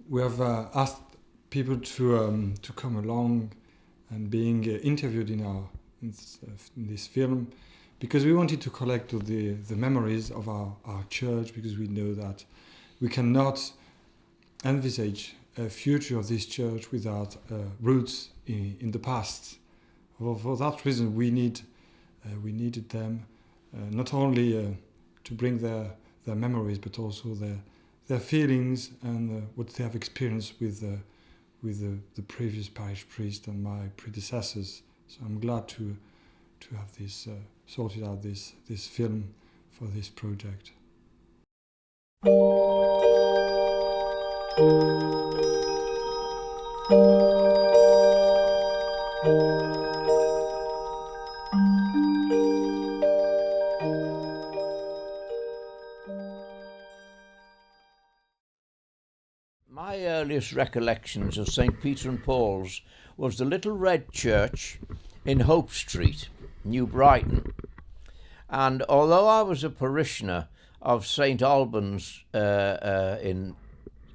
we have asked people to come along and being interviewed in this film, because we wanted to collect the memories of our church, because we know that we cannot envisage a future of this church without roots in the past. For that reason, we needed them not only to bring their memories, but also their feelings and what they have experienced with the previous parish priest and my predecessors. So I'm glad to have this sorted out this film for this project. My earliest recollections of St. Peter and Paul's was the little red church in Hope Street, New Brighton. And although I was a parishioner of St. Albans in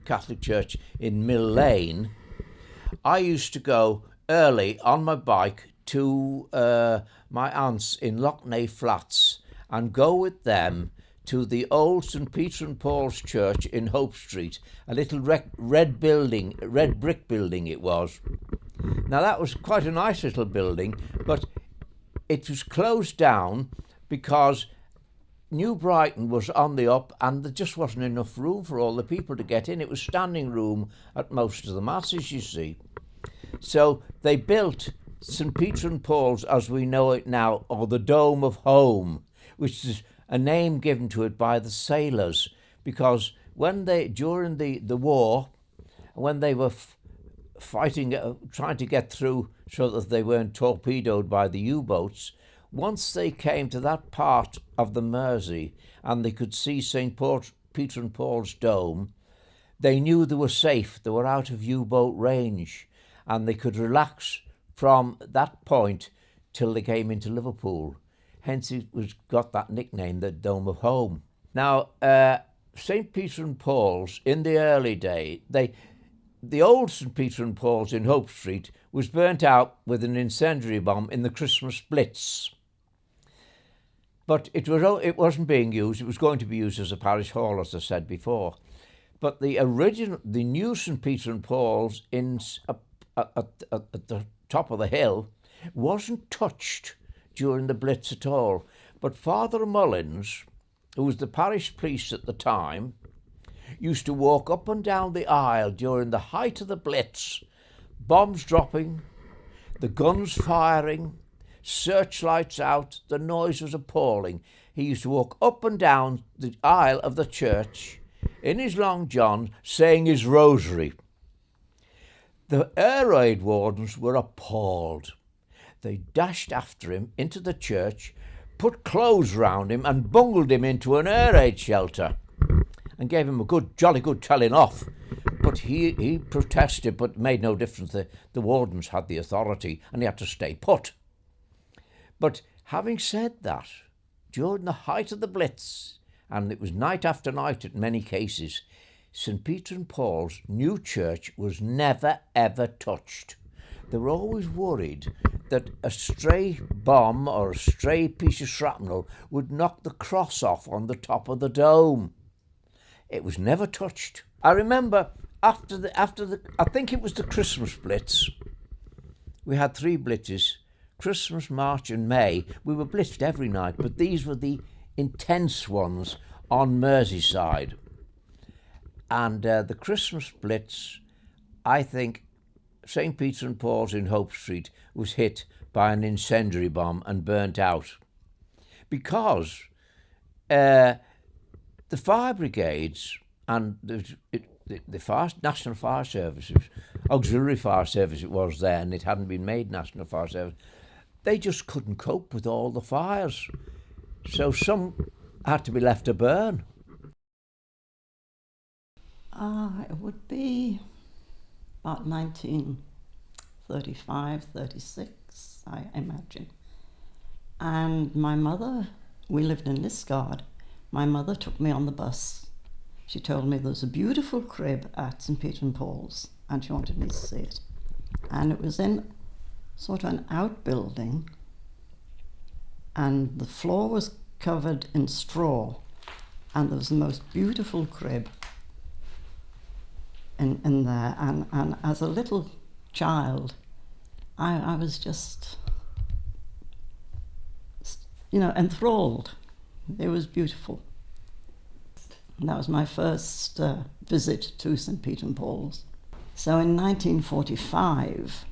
Catholic Church in Mill Lane, I used to go early on my bike to my aunts in Lockney Flats and go with them to the old St. Peter and Paul's Church in Hope Street, a little red brick building it was. Now that was quite a nice little building, but it was closed down because New Brighton was on the up and there just wasn't enough room for all the people to get in. It was standing room at most of the masses, you see. So they built St. Peter and Paul's as we know it now, or the Dome of Home, which is a name given to it by the sailors, because when they, during the war, when they were fighting, trying to get through so that they weren't torpedoed by the U-boats, once they came to that part of the Mersey and they could see St. Peter and Paul's Dome, they knew they were safe, they were out of U-boat range, and they could relax from that point till they came into Liverpool. Hence it got that nickname, the Dome of Home. Now, St. Peter and Paul's, in the early day, the old St. Peter and Paul's in Hope Street was burnt out with an incendiary bomb in the Christmas Blitz. But it wasn't being used. It was going to be used as a parish hall, as I said before. But the new St. Peter and Paul's at the top of the hill wasn't touched during the Blitz at all. But Father Mullins, who was the parish priest at the time, used to walk up and down the aisle during the height of the Blitz, bombs dropping, the guns firing, searchlights out, the noise was appalling. He used to walk up and down the aisle of the church in his long john, saying his rosary. The air raid wardens were appalled. They dashed after him into the church, put clothes round him and bungled him into an air raid shelter and gave him a jolly good telling off. But he protested, but made no difference. The wardens had the authority and he had to stay put. But having said that, during the height of the Blitz, and it was night after night in many cases, St. Peter and Paul's new church was never ever touched. They were always worried that a stray bomb or a stray piece of shrapnel would knock the cross off on the top of the dome. It was never touched. I remember after the I think it was the Christmas Blitz. We had 3 blitzes, Christmas, March and May. We were blitzed every night, but these were the intense ones on Merseyside. And the Christmas Blitz, I think St. Peter and Paul's in Hope Street was hit by an incendiary bomb and burnt out. Because the fire brigades and the National Fire Services, Auxiliary Fire Service it was then, it hadn't been made National Fire Service, they just couldn't cope with all the fires. So some had to be left to burn. It would be about 1935, 36, I imagine. And my mother, we lived in Liskeard, my mother took me on the bus she told me there was a beautiful crib at St Peter and Paul's, and she wanted me to see it. And it was in sort of an outbuilding, and the floor was covered in straw, and there was the most beautiful crib in there. And as a little child, I was just, enthralled. It was beautiful. And that was my first visit to St Peter and Paul's. So in 1945,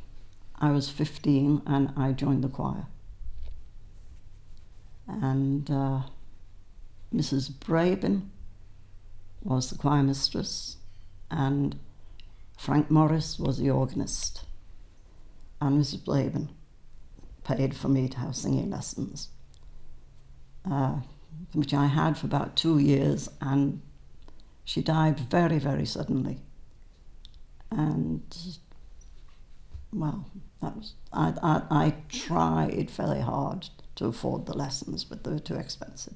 I was 15 and I joined the choir. And Mrs. Brabin was the choir mistress, and Frank Morris was the organist. And Mrs. Brabin paid for me to have singing lessons, which I had for about 2 years, and she died very, very suddenly. And, well, that was, I tried very hard to afford the lessons, but they were too expensive.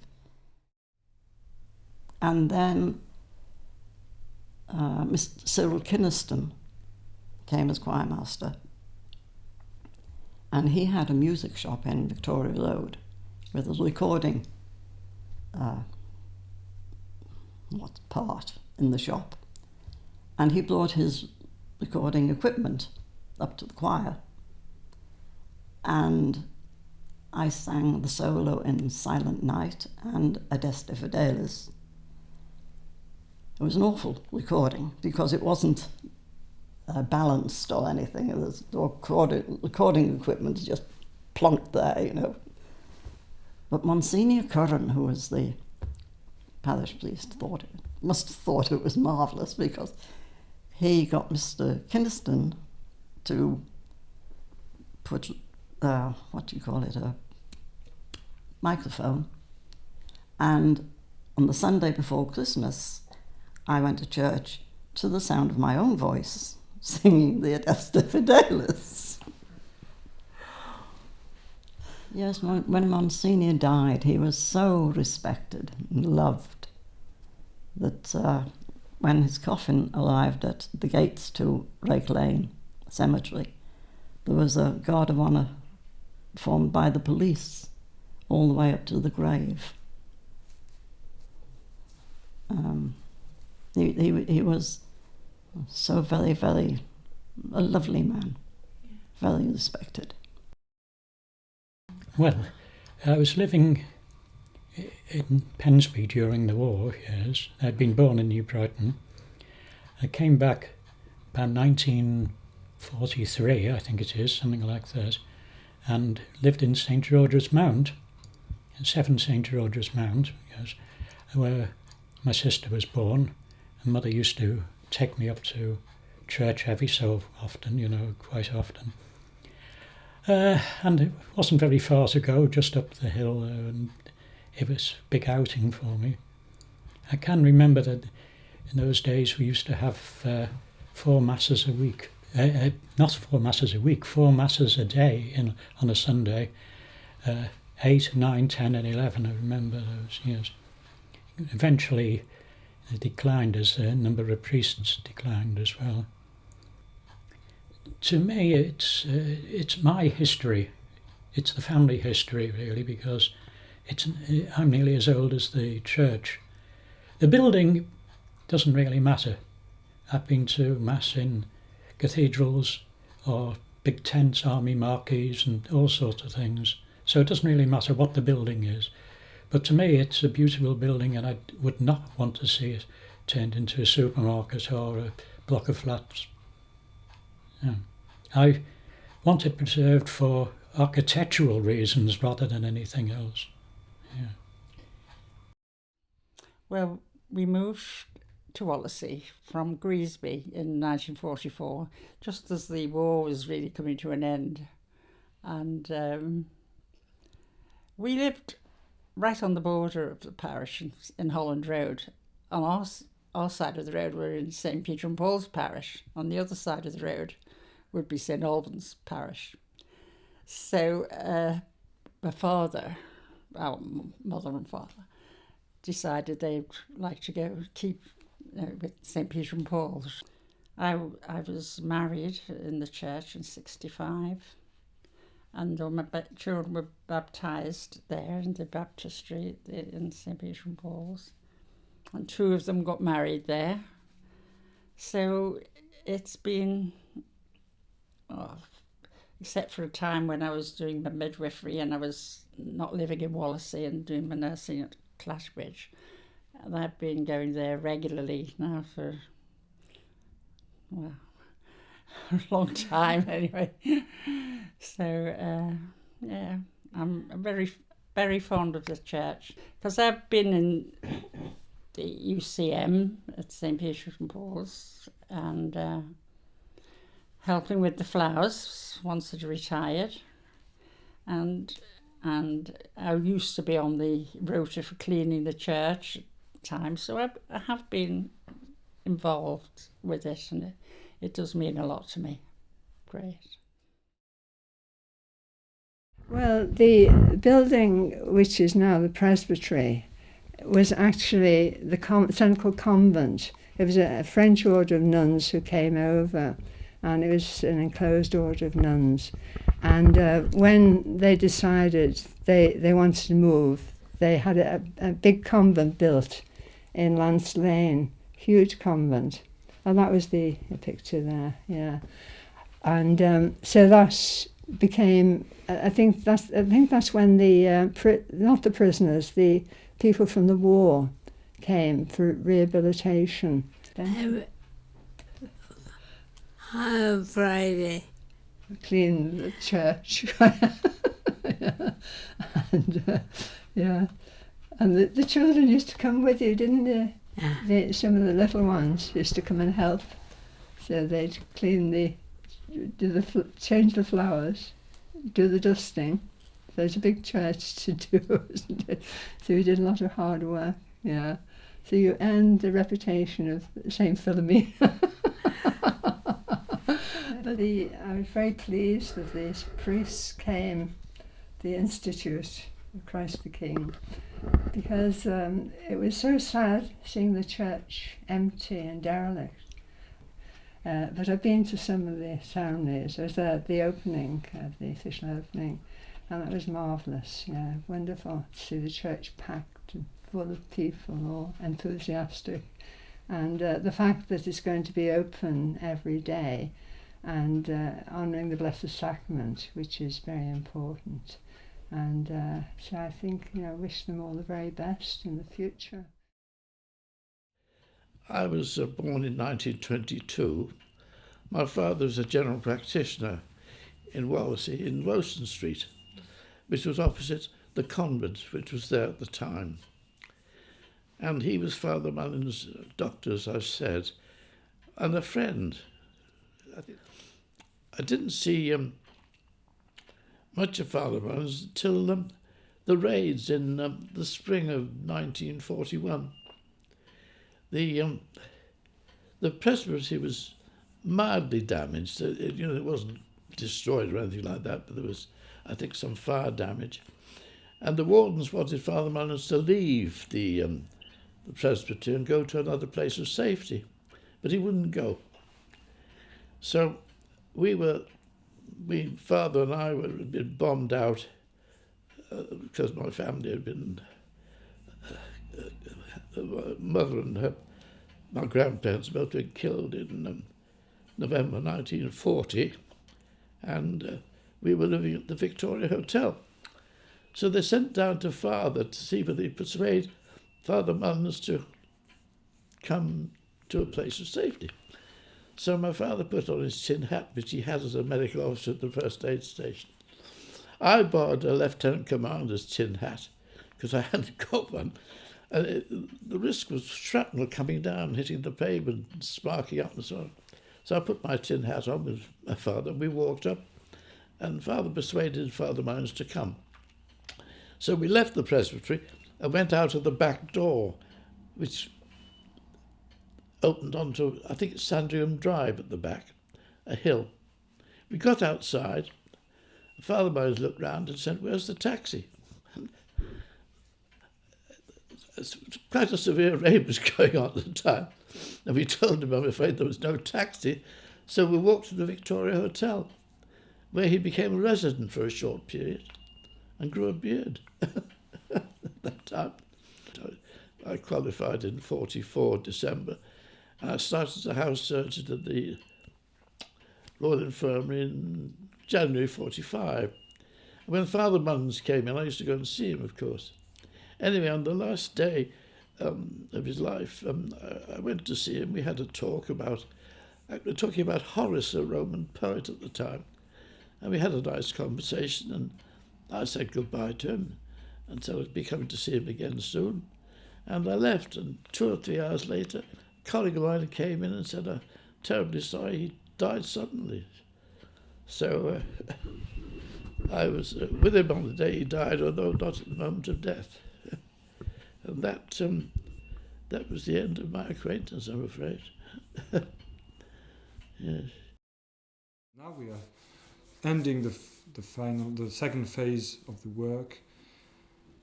And then Mr. Cyril Kynaston came as choir master, and he had a music shop in Victoria Road with a recording part in the shop. And he brought his recording equipment up to the choir, and I sang the solo in Silent Night and Adeste Fidelis. It was an awful recording because it wasn't balanced or anything. It was, the recording equipment just plonked there, But Monsignor Curran, who was the parish priest, must have thought it was marvellous, because he got Mr. Kynaston to put, a microphone. And on the Sunday before Christmas, I went to church to the sound of my own voice, singing the Adeste Fidelis. Yes, when Monsignor died, he was so respected and loved that when his coffin arrived at the gates to Rake Lane Cemetery, there was a guard of honour formed by the police all the way up to the grave. He was so very, very a lovely man, very respected. Well, I was living in Pensby during the war, yes. I'd been born in New Brighton. I came back about 1943, I think it is, something like that, and lived in St George's Mount, 7 St George's Mount, yes, where my sister was born. And Mother used to take me up to church every so often, quite often. And it wasn't very far to go, just up the hill, and it was a big outing for me. I can remember that in those days we used to have 4 masses a week. Not 4 masses a week, 4 masses a day on a Sunday. 8, 9, 10 and 11, I remember those years. Eventually it declined as the number of priests declined as well. To me, it's my history. It's the family history, really, because I'm nearly as old as the church. The building doesn't really matter. I've been to Mass in cathedrals or big tents, army marquees and all sorts of things. So it doesn't really matter what the building is. But to me, it's a beautiful building, and I would not want to see it turned into a supermarket or a block of flats. Yeah. I want it preserved for architectural reasons rather than anything else. Yeah. Well, we moved to Wallasey from Greasby in 1944, just as the war was really coming to an end. And we lived right on the border of the parish in Holland Road. On our side of the road, we're in St Peter and Paul's parish. On the other side of the road would be St Albans parish. So my father, our mother and father, decided they'd like to keep with St Peter and Paul's. I was married in the church in 65, and all my children were baptised there in the baptistry in St Peter and Paul's, and 2 of them got married there. So it's been, except for a time when I was doing my midwifery and I was not living in Wallasey and doing my nursing at Clashbridge, and I've been going there regularly now for, well, a long time anyway. So, yeah, I'm very, very fond of the church, because I've been in the UCM at St Peter and Paul's and helping with the flowers once I'd retired, and I used to be on the rota for cleaning the church at times, so I have been involved with it, and it does mean a lot to me. Great. Well, the building, which is now the presbytery, was actually the central convent. It was a French order of nuns who came over, and it was an enclosed order of nuns. And when they decided they wanted to move, they had a big convent built in Lance Lane, huge convent. And that was the picture there, yeah. And so that became, I think that's when the not the prisoners, the people from the war came for rehabilitation. On Friday. Clean the church. And yeah, and the children used to come with you, didn't they? Yeah. Some of the little ones used to come and help, so they'd clean change the flowers, do the dusting. So it's a big church to do, isn't it? So we did a lot of hard work, yeah. So you earned the reputation of Saint Philomena. But I was very pleased that these priests came, the Institute of Christ the King, because it was so sad seeing the church empty and derelict. But I've been to some of the ceremonies. I was there at the opening, the official opening, and that was marvellous, yeah, wonderful to see the church packed and full of people, all enthusiastic. And the fact that it's going to be open every day and honouring the Blessed Sacrament, which is very important. And so I think, wish them all the very best in the future. I was born in 1922. My father was a general practitioner in Wallasey, in Woolston Street, which was opposite the convent, which was there at the time. And he was Father Mullen's doctor, as I've said, and a friend. I didn't see much of Father Mullen's until the raids in the spring of 1941. The presbytery was mildly damaged. It wasn't destroyed or anything like that, but there was, I think, some fire damage. And the wardens wanted Father Mullins to leave the presbytery and go to another place of safety, but he wouldn't go. So Father and I had been bombed out because my family had been, mother and my grandparents both been killed in November 1940, and we were living at the Victoria Hotel. So they sent down to Father to see whether he'd persuade Father Mullins to come to a place of safety. So my father put on his tin hat, which he had as a medical officer at the first aid station. I borrowed a lieutenant commander's tin hat because I hadn't got one. And the risk was shrapnel coming down, hitting the pavement, sparking up and so on. So I put my tin hat on with my father, and we walked up, and Father persuaded Father Mullins to come. So we left the presbytery and went out of the back door, which opened onto, I think it's Sandringham Drive at the back, a hill. We got outside, Father Mullins looked round and said, "Where's the taxi?" quite a severe rain was going on at the time. And we told him, I'm afraid there was no taxi. So we walked to the Victoria Hotel, where he became a resident for a short period and grew a beard at that time. I qualified in 44 December. And I started as a house surgeon at the Royal Infirmary in January 45. When Father Mullins came in, I used to go and see him, of course. Anyway, on the last day of his life, I went to see him. We had a talk about, talking about Horace, a Roman poet at the time. And we had a nice conversation, and I said goodbye to him and said I'd be coming to see him again soon. And I left, and 2 or 3 hours later, a colleague of mine came in and said, I'm terribly sorry, he died suddenly. So I was with him on the day he died, although not at the moment of death. And that was the end of my acquaintance, I'm afraid. Yes. Now we are ending the second phase of the work,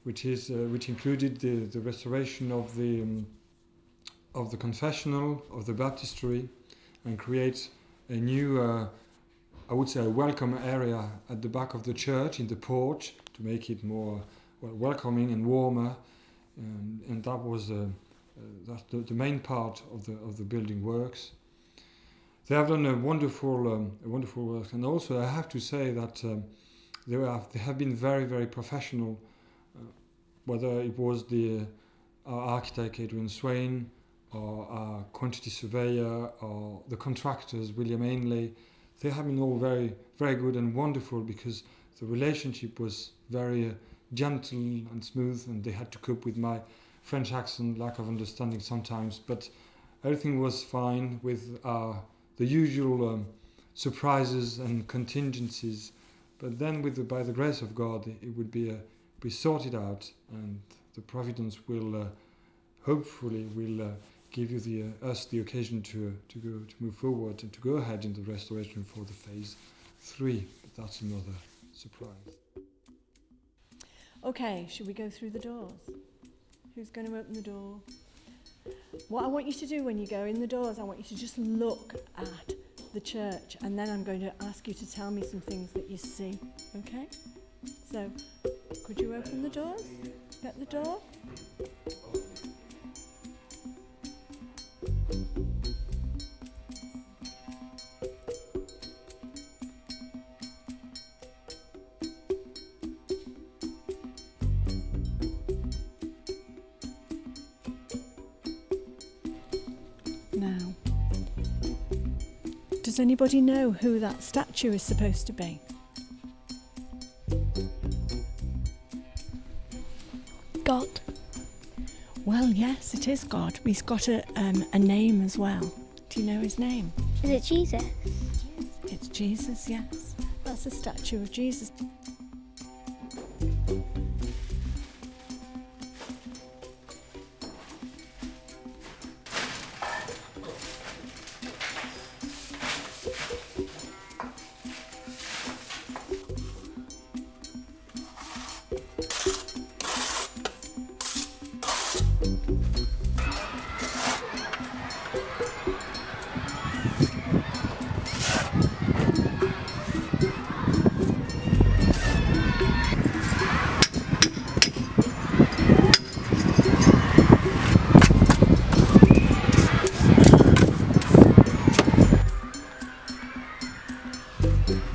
which included the restoration of the confessional, of the baptistry, and create a new, I would say, a welcome area at the back of the church in the porch to make it more welcoming and warmer, and that was that's the main part of the building works. They have done a wonderful work, and also I have to say that they have been very, very professional. Whether it was our architect Adrian Swain, or our quantity surveyor, or the contractors William Ainley, they have been all very, very good and wonderful, because the relationship was very gentle and smooth, and they had to cope with my French accent, lack of understanding sometimes, but everything was fine with the usual surprises and contingencies. But then, by the grace of God, it would be sorted out, and the providence will hopefully give you us the occasion to move forward and to go ahead in the restoration for the phase 3. But that's another surprise. Okay, should we go through the doors? Who's going to open the door? What I want you to do when you go in the doors, I want you to just look at the church, and then I'm going to ask you to tell me some things that you see. Okay? So, could you open the doors? Get the door? Now, does anybody know who that statue is supposed to be? God. Well, yes, it is God. He's got a name as well. Do you know his name? Is it Jesus? It's Jesus, yes. That's a statue of Jesus.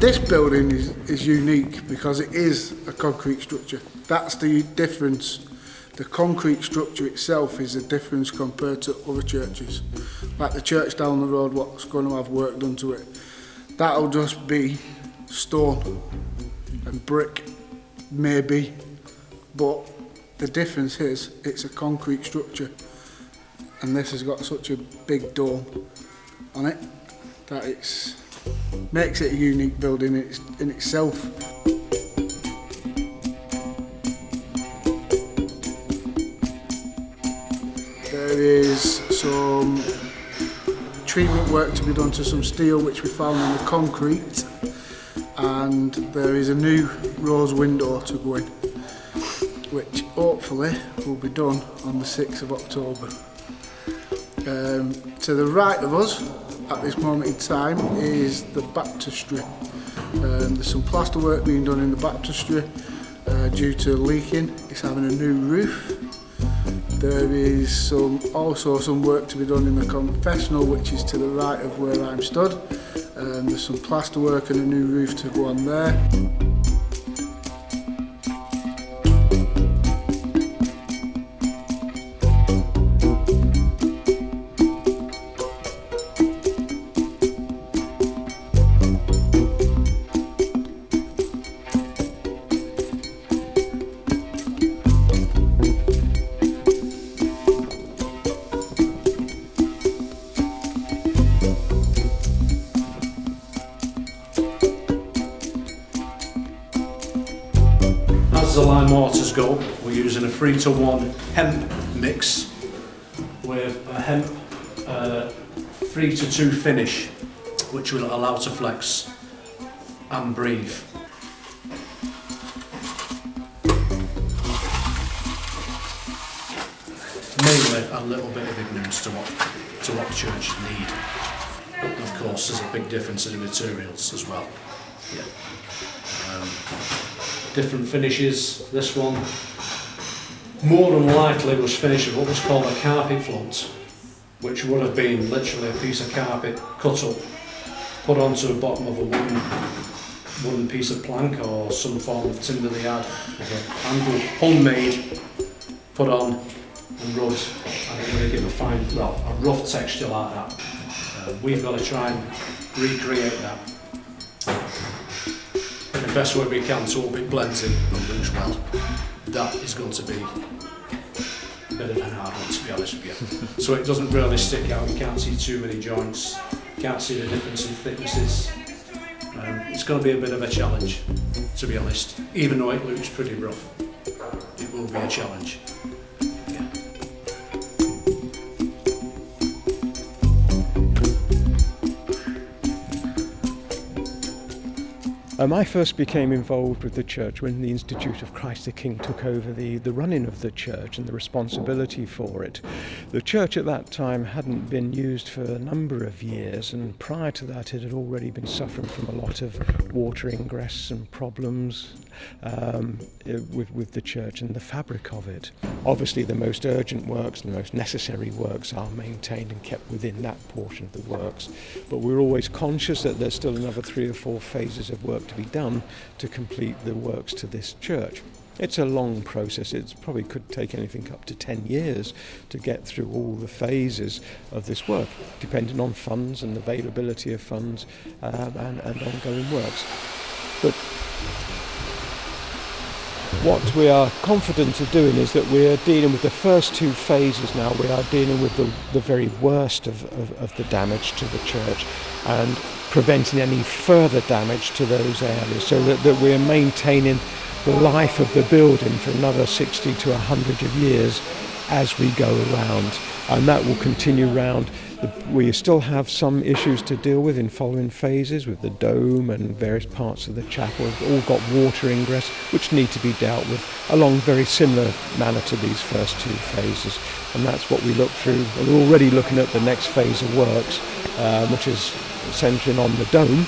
This building is unique because it is a concrete structure. That's the difference. The concrete structure itself is a difference compared to other churches. Like the church down the road, what's going to have work done to it. That'll just be stone and brick, maybe. But the difference is it's a concrete structure. And this has got such a big dome on it that makes it a unique building in itself. There is some treatment work to be done to some steel which we found in the concrete, and there is a new rose window to go in. which hopefully will be done on the 6th of October. To the right of us at this moment in time is the baptistry. There's some plaster work being done in the baptistry due to leaking. It's having a new roof. There is also some work to be done in the confessional, which is to the right of where I'm stood. There's some plaster work and a new roof to go on there. The lime mortars go, we're using a 3-to-1 hemp mix with a hemp 3-to-2 finish, which will allow to flex and breathe. Mainly a little bit of ignorance to what churches need. And of course, there's a big difference in the materials as well. Yeah. Different finishes. This one more than likely was finished with what was called a carpet float, which would have been literally a piece of carpet cut up, put onto the bottom of a wooden piece of plank or some form of timber they had, with a handle, homemade, put on and rubbed, and it would give a fine, well, a rough texture like that. We've got to try and recreate that in the best way we can, so it blends in and looks well. That is going to be a bit of an hard one, to be honest with you. So it doesn't really stick out, you can't see too many joints, you can't see the difference in thicknesses. It's going to be a bit of a challenge, to be honest. Even though it looks pretty rough, it will be a challenge. I first became involved with the church when the Institute of Christ the King took over the running of the church and the responsibility for it. The church at that time hadn't been used for a number of years, and prior to that it had already been suffering from a lot of water ingress and problems with the church and the fabric of it. Obviously the most urgent works and the most necessary works are maintained and kept within that portion of the works, but we're always conscious that there's still another 3 or 4 phases of work to be done to complete the works to this church. It's a long process. It probably could take anything up to 10 years to get through all the phases of this work, depending on funds and availability of funds and ongoing works. But what we are confident of doing is that we are dealing with the first 2 phases now. We are dealing with the very worst of the damage to the church and preventing any further damage to those areas, so that we're maintaining the life of the building for another 60 to 100 of years as we go around, and that will continue round. We still have some issues to deal with in following phases with the dome and various parts of the chapel. We've all got water ingress which need to be dealt with along very similar manner to these first 2 phases, and that's what we look through. We're already looking at the next phase of works, which is centering on the dome,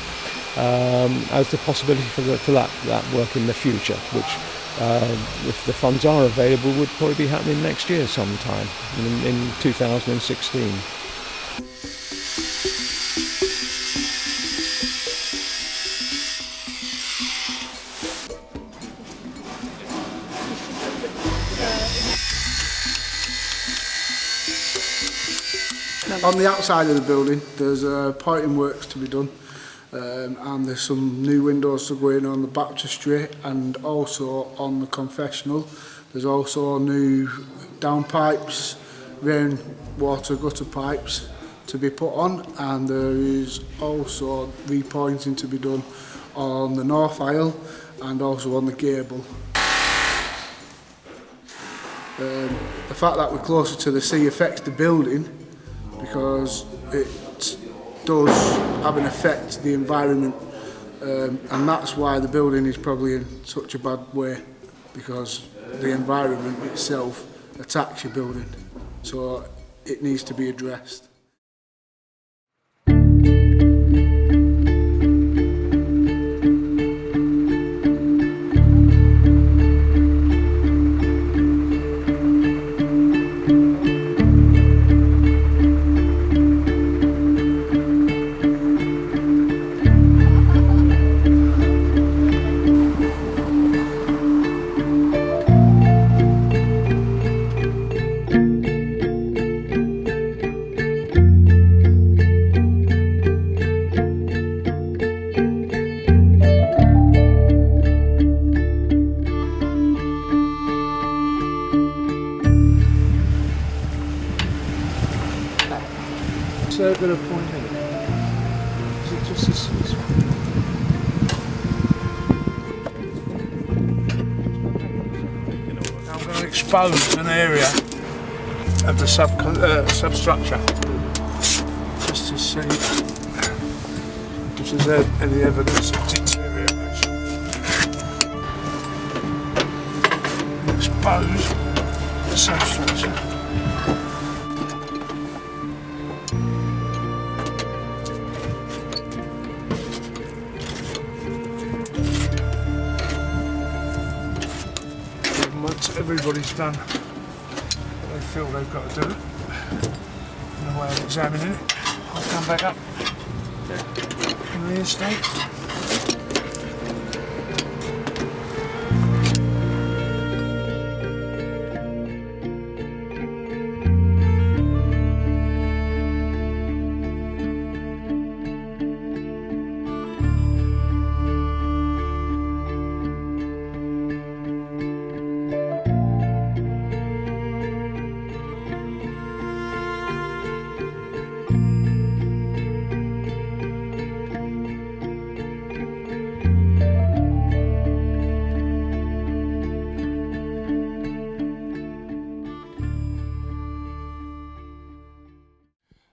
as the possibility for that work in the future, which if the funds are available would probably be happening next year sometime in 2016. On the outside of the building, there's pointing works to be done, and there's some new windows to go in on the baptistry and also on the confessional. There's also new downpipes, rainwater gutter pipes to be put on, and there is also repointing to be done on the north aisle and also on the gable. The fact that we're closer to the sea affects the building, because it does have an effect to the environment, and that's why the building is probably in such a bad way, because the environment itself attacks your building. So it needs to be addressed. Circular point in it. Is it just this one? I'm going to expose an area of the substructure just to see if there's any evidence of deterioration. Expose the substructure. Once everybody's done what they feel they've got to do in the way of examining it, I'll come back up in the estate.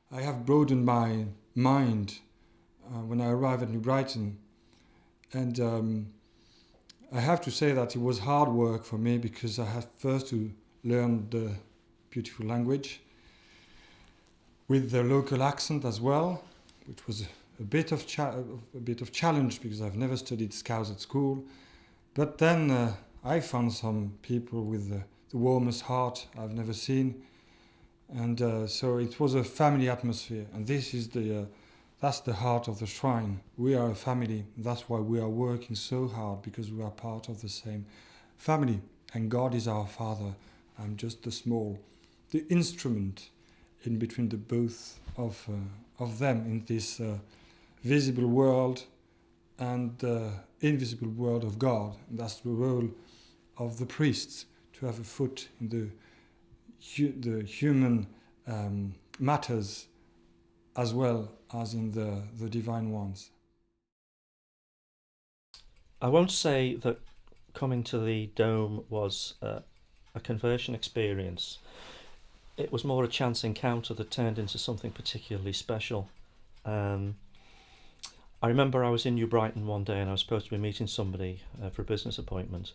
I have broadened my mind when I arrived at New Brighton, and I have to say that it was hard work for me because I had first to learn the beautiful language with the local accent as well, which was a bit of challenge because I've never studied Scouse at school. But then I found some people with the warmest heart I've never seen. And so it was a family atmosphere, and this is that's the heart of the shrine. We are a family. That's why we are working so hard, because we are part of the same family, and God is our Father. I'm just the instrument in between the both of them in this visible world and the invisible world of God. And that's the role of the priests, to have a foot in the human matters as well as in the divine ones. I won't say that coming to the Dome was a conversion experience. It was more a chance encounter that turned into something particularly special. I remember I was in New Brighton one day and I was supposed to be meeting somebody for a business appointment,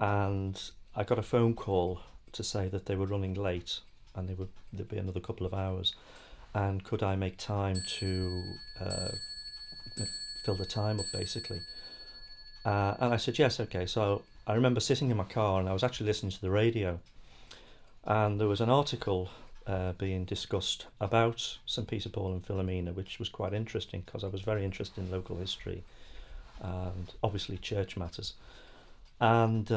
and I got a phone call to say that they were running late and there'd be another couple of hours, and could I make time to fill the time up basically. And I said yes, okay. So I remember sitting in my car and I was actually listening to the radio, and there was an article being discussed about St Peter, Paul and Philomena, which was quite interesting because I was very interested in local history and obviously church matters. And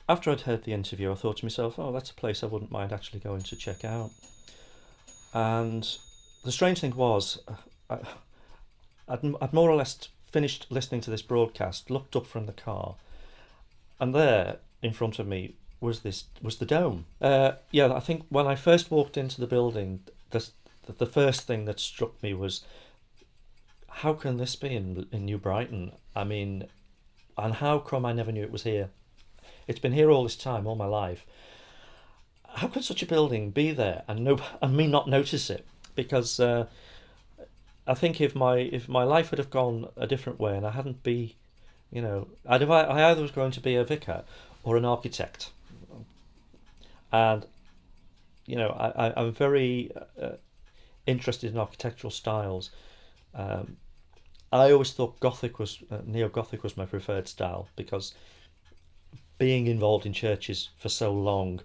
after I'd heard the interview, I thought to myself, oh, that's a place I wouldn't mind actually going to check out. And the strange thing was, I'd more or less finished listening to this broadcast, looked up from the car, and there in front of me was the Dome. I think when I first walked into the building, the first thing that struck me was, how can this be in New Brighton? I mean, and how come I never knew it was here? It's been here all this time, all my life. How could such a building be there and me not notice it? Because I think if my life would have gone a different way and I hadn't I either was going to be a vicar, or an architect. And, you know, I'm very interested in architectural styles. I always thought neo-Gothic was my preferred style, because being involved in churches for so long,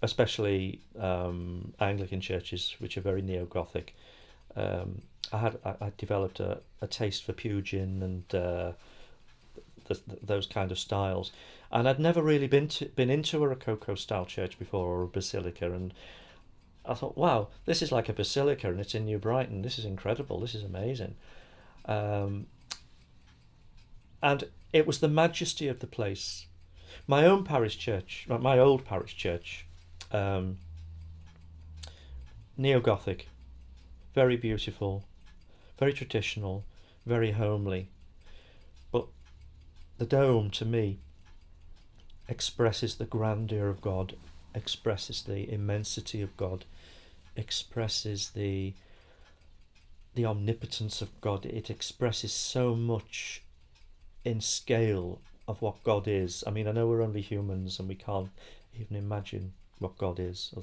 especially Anglican churches, which are very neo-Gothic, I developed a taste for Pugin and those kind of styles, and I'd never really been into a Rococo style church before, or a basilica, and I thought, wow, this is like a basilica and it's in New Brighton. This is incredible. This is amazing. And it was the majesty of the place. My own parish church, my old parish church, neo-Gothic, very beautiful, very traditional, very homely. But the dome, to me, expresses the grandeur of God, expresses the immensity of God, expresses the omnipotence of God. It expresses so much in scale of what God is. I mean, I know we're only humans and we can't even imagine what God is, or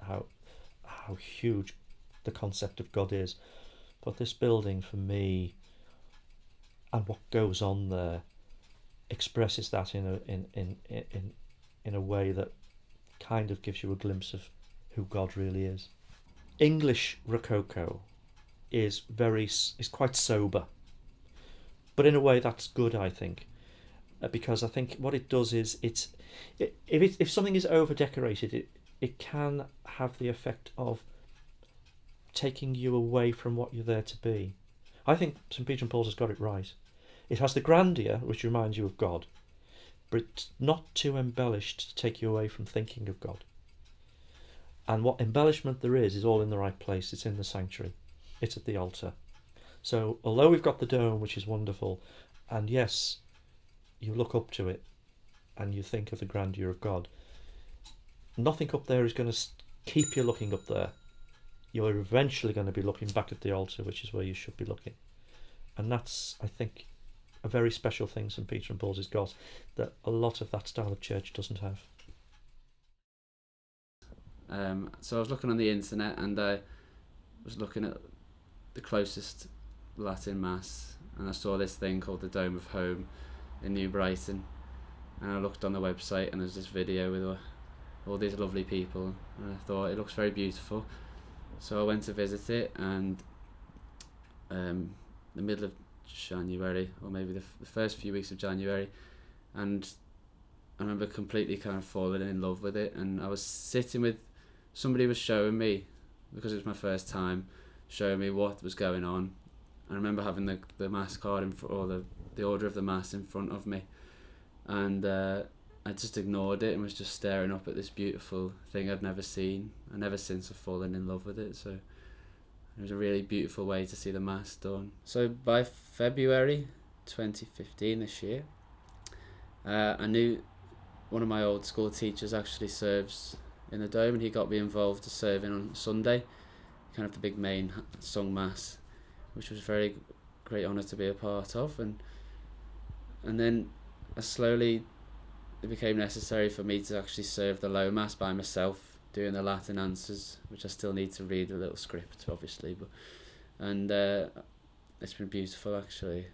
how huge the concept of God is. But this building, for me, and what goes on there, expresses that in a way that kind of gives you a glimpse of who God really is. English Rococo is quite sober, but in a way that's good, I think, because I think what it does is if something is over decorated, it can have the effect of taking you away from what you're there to be. I think St. Peter and Paul's has got it right. It has the grandeur which reminds you of God, but it's not too embellished to take you away from thinking of God. And what embellishment there is all in the right place. It's in the sanctuary. It's at the altar. So although we've got the dome, which is wonderful, and yes, you look up to it and you think of the grandeur of God, nothing up there is going to keep you looking up there. You're eventually going to be looking back at the altar, which is where you should be looking. And that's, I think, a very special thing St. Peter and Paul's has got, that a lot of that style of church doesn't have. So I was looking on the internet, and I was looking at the closest Latin Mass, and I saw this thing called the Dome of Home in New Brighton, and I looked on the website and there's this video with all these lovely people, and I thought it looks very beautiful. So I went to visit it, and the middle of January, or maybe the first few weeks of January, and I remember completely kind of falling in love with it. And I was sitting with somebody, was showing me, because it was my first time, showing me what was going on. I remember having the Mass card or the order of the Mass in front of me, and I just ignored it and was just staring up at this beautiful thing I'd never seen, and ever since I've fallen in love with it. So it was a really beautiful way to see the Mass done. So by February 2015, this year, I knew one of my old school teachers actually serves in the Dome, and he got me involved to serving on Sunday, kind of the big main sung Mass, which was a very great honour to be a part of. And then it became necessary for me to actually serve the low Mass by myself, doing the Latin answers, which I still need to read a little script, obviously, and it's been beautiful, actually.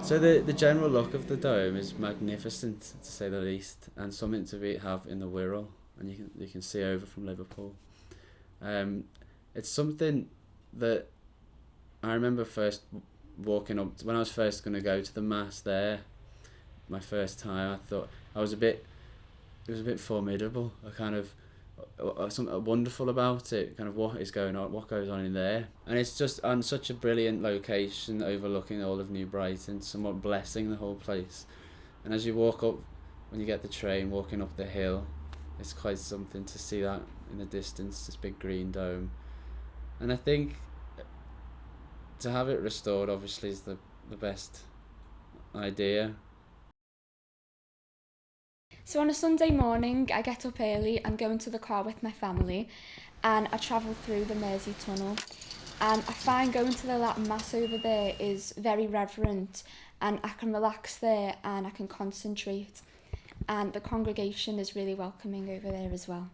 So the general look of the dome is magnificent, to say the least, and something to have in the Wirral, and you can see over from Liverpool. It's something that I remember first walking up when I was first going to go to the Mass there. My first time, I thought it was a bit formidable. Something wonderful about it, kind of what goes on in there. And it's just on such a brilliant location overlooking all of New Brighton, somewhat blessing the whole place. And as you walk up, when you get the train, walking up the hill, it's quite something to see that in the distance, this big green dome. And I think to have it restored obviously is the best idea. So on a Sunday morning, I get up early and go into the car with my family, and I travel through the Mersey Tunnel, and I find going to the Latin Mass over there is very reverent, and I can relax there and I can concentrate, and the congregation is really welcoming over there as well.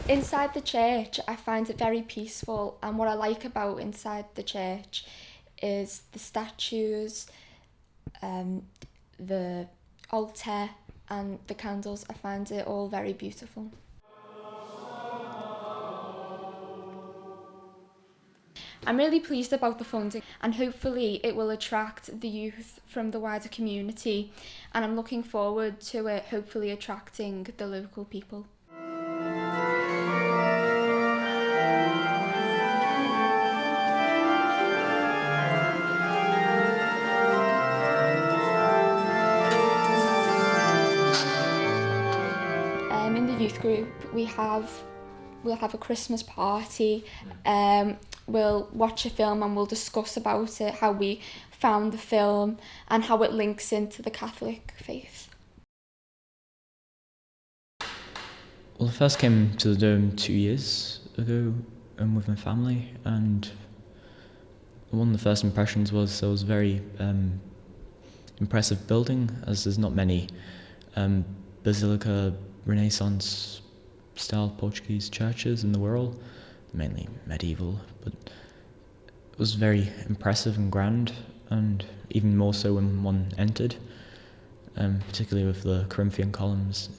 Inside the church, I find it very peaceful, and what I like about inside the church is the statues, the altar and the candles. I find it all very beautiful. I'm really pleased about the funding, and hopefully it will attract the youth from the wider community, and I'm looking forward to it hopefully attracting the local people. In the youth group we'll have a Christmas party, we'll watch a film and we'll discuss about it, how we found the film and how it links into the Catholic faith. Well, I first came to the Dome 2 years ago with my family, and one of the first impressions was it was a very impressive building, as there's not many Basilica Renaissance style Portuguese churches in the world, mainly medieval, but it was very impressive and grand, and even more so when one entered, particularly with the Corinthian columns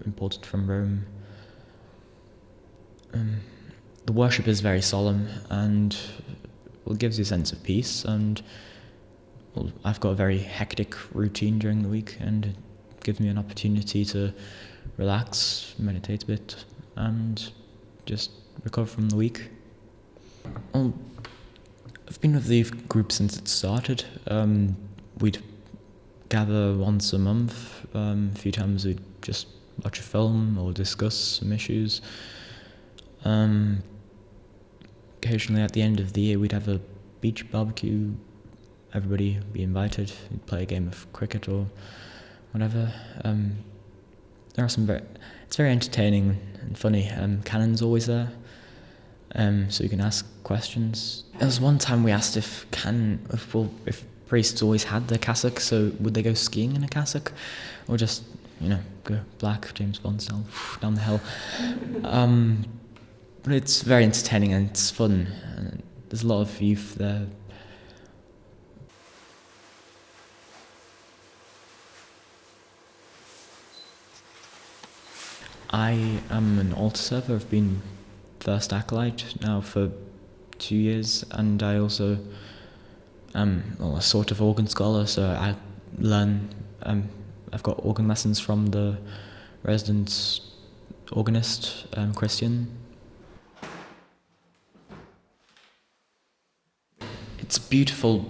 imported from Rome. The worship is very solemn, and it gives you a sense of peace, and I've got a very hectic routine during the week, and it gives me an opportunity to relax, meditate a bit, and just recover from the week. Well, I've been with the group since it started. We'd gather once a month. A few times we'd just watch a film or discuss some issues. Occasionally at the end of the year we'd have a beach barbecue. Everybody would be invited. We'd play a game of cricket or whatever. There are it's very entertaining and funny. Canon's always there, so you can ask questions. There was one time we asked if priests always had their cassock, so would they go skiing in a cassock, or just go black James Bond style down the hill. But it's very entertaining and it's fun. And there's a lot of youth there. I am an altar server. I've been first acolyte now for 2 years, and I also am a sort of organ scholar, so I learn, I've got organ lessons from the resident organist, Christian. It's a beautiful,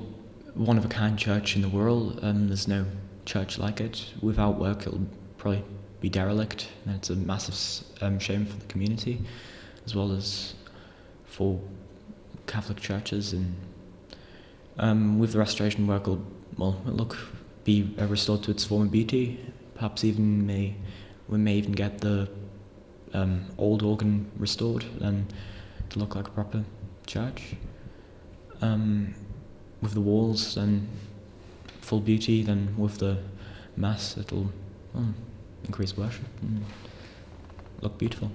one-of-a-kind church in the world. There's no church like it. Without work, it'll probably be derelict, and it's a massive shame for the community, as well as for Catholic churches. And with the restoration work, it'll be restored to its former beauty. Perhaps even we may even get the old organ restored and to look like a proper church. With the walls and full beauty, then with the mass, it'll increase worship and look beautiful.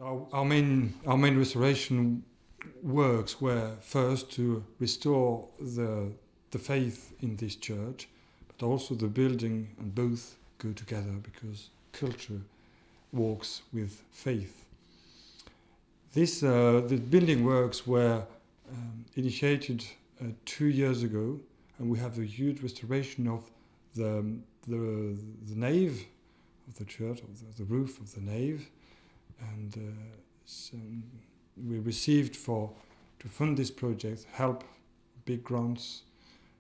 Our main restoration works were first to restore the faith in this church, but also the building, and both go together because culture walks with faith. The building works were initiated 2 years ago, and we have a huge restoration of the nave of the church, of the roof of the nave, and we received to fund this project help, big grants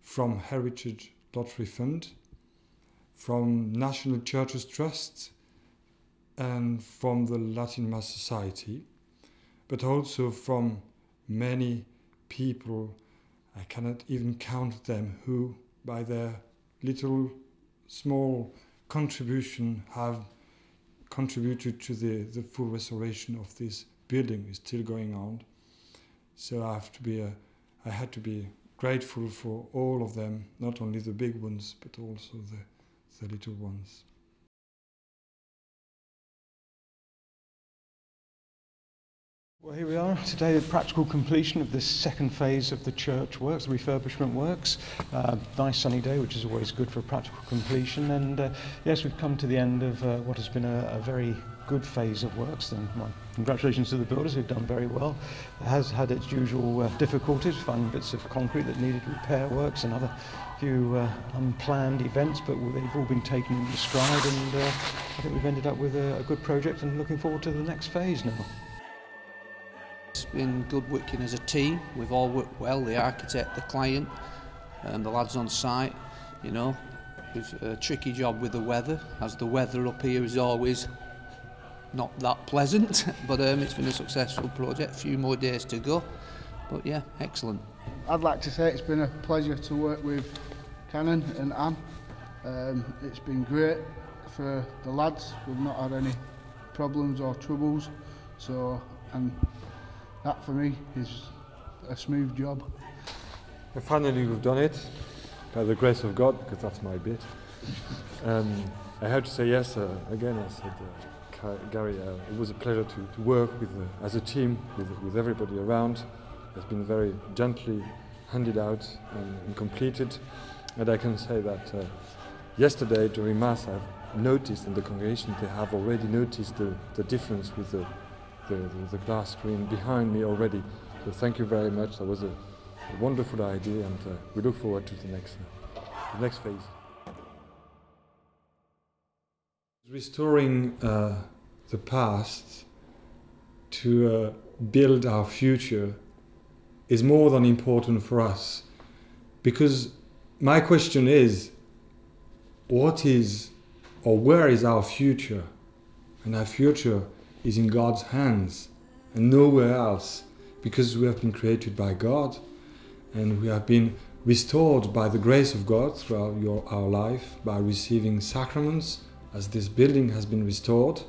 from Heritage Lottery Fund, from National Churches Trust, and from the Latin Mass Society, but also from many people I cannot even count them who, by their little, small contribution, have contributed to the full restoration of this building. Is still going on. So I had to be grateful for all of them, not only the big ones, but also the little ones. Well, here we are today, the practical completion of this second phase of the church works, the refurbishment works. Nice sunny day, which is always good for practical completion. And yes, we've come to the end of what has been a very good phase of works. And my congratulations to the builders who've done very well. It has had its usual difficulties, finding bits of concrete that needed repair works and other few unplanned events, but they've all been taken in stride, and I think we've ended up with a good project and looking forward to the next phase now. It's been good working as a team. We've all worked well, the architect, the client, and the lads on site. You know, it's a tricky job with the weather, as the weather up here is always not that pleasant, but it's been a successful project. A few more days to go, but yeah, excellent. I'd like to say it's been a pleasure to work with Canon and Anne. It's been great for the lads. We've not had any problems or troubles, and that for me is a smooth job. And finally we've done it, by the grace of God, because that's my bit. I have to say yes, again, I said, Gary, it was a pleasure to work with as a team, with everybody around. It's been very gently handed out and completed. And I can say that yesterday during Mass I've noticed, in the congregation they have already noticed the difference with the glass screen behind me already. So thank you very much. That was a wonderful idea, and we look forward to the next phase. Restoring the past to build our future is more than important for us, because my question is, what is or where is our future? And our future is in God's hands and nowhere else, because we have been created by God and we have been restored by the grace of God throughout our life by receiving sacraments, as this building has been restored.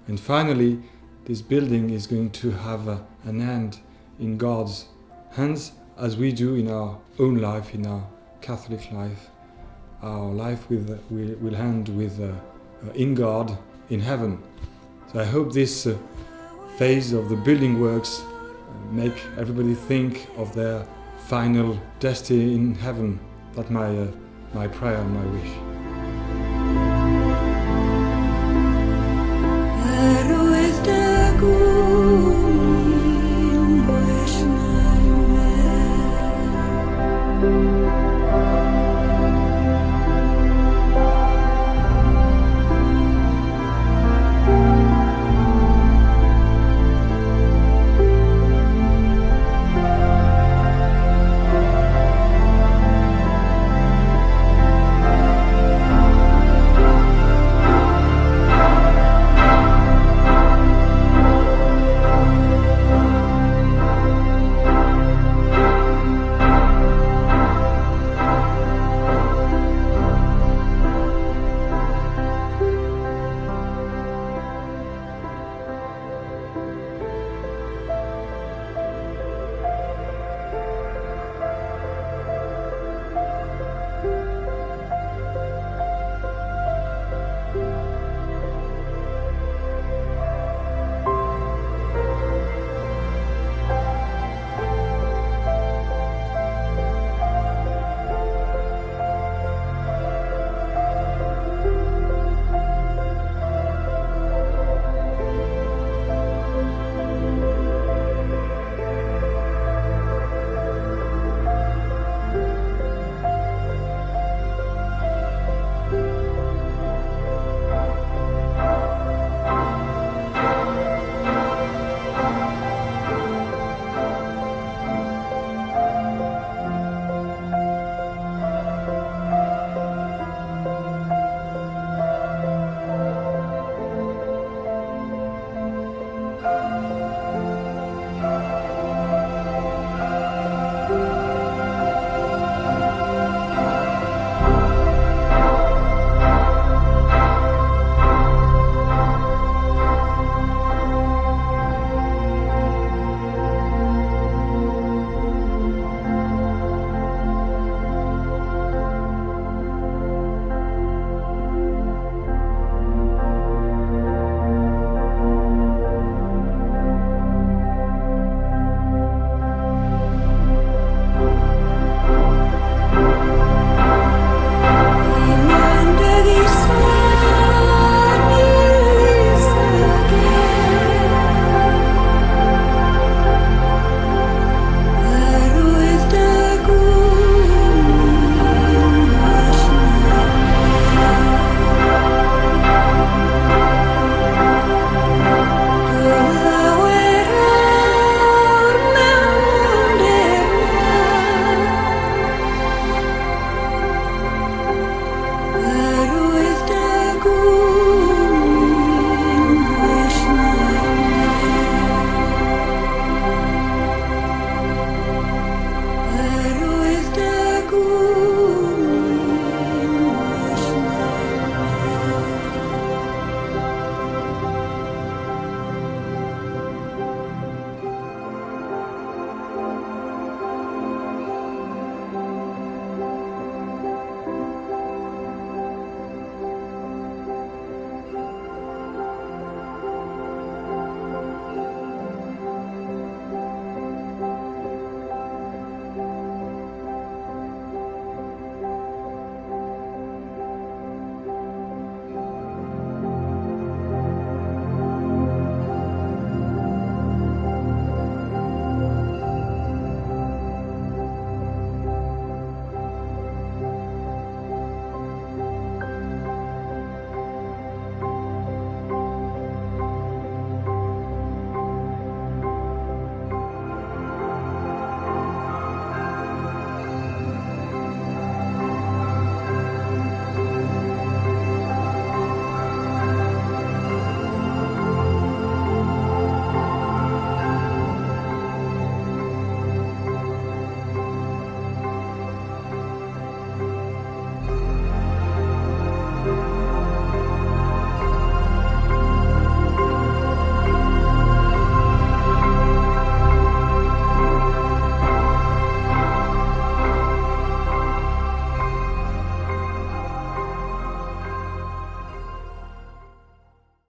And finally, this building is going to have an end in God's hands, as we do in our own life, in our Catholic life. Our life will end with in God, in heaven. So I hope this phase of the building works make everybody think of their final destiny in heaven. That's my prayer and my wish.